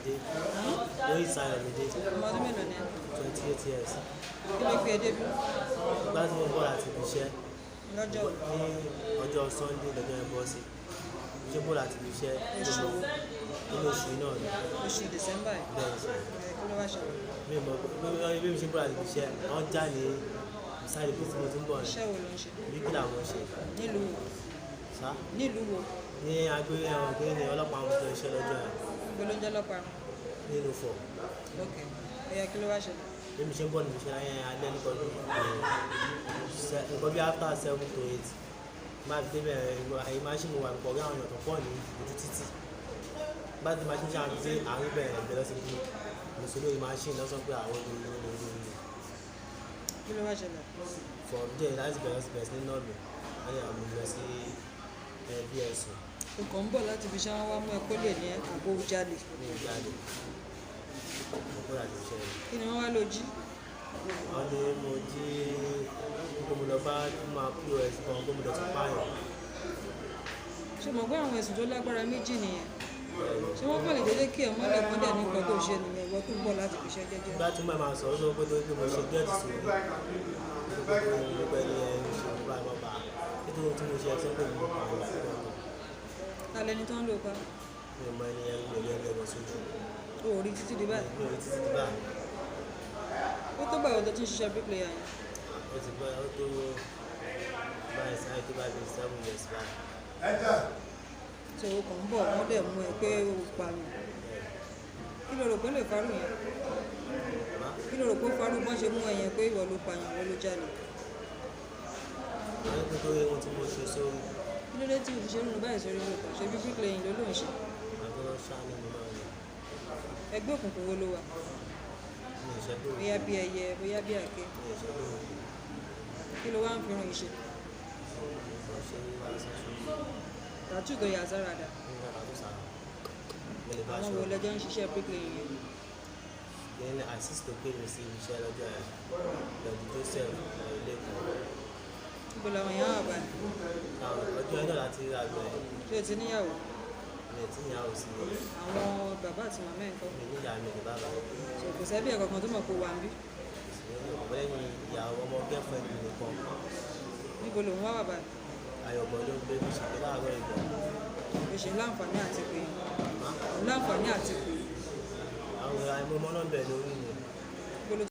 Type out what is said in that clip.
Ayọ̀mídé. Lois Ayọ̀mídé. Ọmọ ọdún mélòó ni ẹ? 28 years. Kí ló gbé ẹ débi? Ìgbà tí mo bọ̀ láti ibi iṣẹ́ Lọ́jọ́ ní ọjọ́ Sunday lọ́jọ́ ẹ̀ bọ́ sí. Mo ṣe bọ̀ láti ibi iṣẹ́ oṣù nínú oṣù náà ni. oṣù December yìí. Bẹ́ẹ̀ sọ. Kí ló wá ṣẹlẹ̀? Mi mọ̀ bí mo ṣe bọ̀ láti ibi iṣẹ́ wọ́n já ní ìsáyé bí tí mo ti ń bọ̀ ní. Iṣẹ́ wo ló ń ṣe? Bí kí làwọn ṣe? Nílùú wo? Sá. Nílùú wo? Ní agbé ẹ̀wọ̀n pé ní ọlọ́pàá àwọn tó ń ṣe lọ́jọ́ ẹ̀ Gbólóúnjẹ lọ́pàá. nínú fọ̀. Ok. Ẹ̀yà kí ló wá ṣẹlẹ̀? Bí mo ṣe ń bọ̀ ní ìṣẹ́ láyé alẹ́ nǹkan bí after 7 to 8 máa fi débẹ̀ àyè máṣíìnì wà pọ̀ rí àwọn èèyàn tó pọ̀ ní ojú títì. Bá ti máṣíìnì ṣe àti àárín bẹ̀rẹ̀ lọ sí ibi mùsùlùmí máṣíìnì lọ́sọ̀ pé àwọn olórí. Kí ló wá ṣẹlẹ̀? From there láti bẹ̀rẹ̀ sí ní nọ́ọ̀lù wọ́n yà mú lọ sí BS O kàn ń bọ̀ láti fi ṣe wọ́n wá mú ẹ kó lè ní àbò jalè. ní ìjáde. Mo kúrò àti iṣẹ́ rẹ̀. Kí ni wọ́n wá lò jí? Wọ́n ní mo jí gómìnà bá máa POS kan gómìnà tó pààyàn. Ṣé mo gbọ́ àwọn ẹ̀sùn tó lágbára méjì nìyẹn? Ṣé wọ́n kàn lè dédé kí ẹ mọ́lẹ̀ kan dẹ̀ nípa tó ṣe nìyẹn ìwọ tó ń bọ̀ láti fi ṣe jẹ́jẹ́? Ìgbà tí mo máa sọ̀rọ̀ sọ pé tó mo ṣe gẹ́ẹ̀tì sórí mo pẹ́ ní ẹni ṣe mo bá bá nítorí tí mo ṣe ẹsẹ̀ pé mo pa àwọn ìṣẹ́ náà. Alẹ́ ni tó ń lò pa. Mi ò mọ ẹni ẹni lórí ẹgbẹ́ lọ sójú. O ò rí títí di báyìí. Mi ò rí títí di báyìí. Ó tó gbà ọ̀dọ́ tí ń ṣiṣẹ́ bricklayer yẹn. Ó ti gbọ́ ó tó báyìí sáyé tó bá bí 7 years báyìí. Ṣé o kàn ń bọ̀ wọ́n dẹ̀ mú ẹ pé o pààyàn? Kí lo rò pé lè farú yẹn? Kí lo rò pé farú bọ́n ṣe mú ẹ yẹn pé ìwọ ló pààyàn ìwọ ló jalè? Àwọn ẹgbẹ́ tó yẹ ohun tí mo ṣe sórí. Kí ló dé tí o fi ṣe rúnu báyìí sórí lóòótọ́? Ṣé bí bricklayer ló ló ń ṣe? Àgọ́ ṣáánú mi náà ni. Ẹgbẹ́ òkùnkùn wo ló wà? Mi ò ṣẹ́gbẹ́ òun. Bóyá bí ẹyẹ, bóyá bí àké. Mi ò ṣẹ́gbẹ́ òun. Kí ló wá ń fi ràn yìí ṣe? Mo ṣe wá sọ́sọ́. Tàtú tó yà sára dà. Nígbà tó sára. Mo lè bá Àwọn aṣọ. wo lẹjọ́ ń ṣiṣẹ́ bricklayer yẹn? Then assist tó pè mí sí iṣẹ́ lọ́jọ́ ẹ̀ lọ́dún Joseph ilé kan. Níbo làwọn èèyàn wà báyìí? Àwọn ọjọ́ ẹ̀ náà láti rí àgbẹ̀ Ṣé o ti níyàwó? mi ò tí ì yàwó sí mi. Àwọn bàbá àti màmá ẹ̀ ń kọ́? Mi níyà mi ní bàbá. Ṣé kò sẹ́bí ẹ̀ kankan tó mọ̀ pé o wà ń bí? Lẹ́yìn ìyàwó ọmọ girlfriend mi nìkan. Níbo lòun wá wà báyìí? Ayọ̀bọ̀ ló ń gbé mi ṣe láàárọ̀ ìgbà. O ṣe láǹfààní àti pé láǹfààní àti pé Àwọn àìmọ̀mọ́ náà bẹ̀ lórí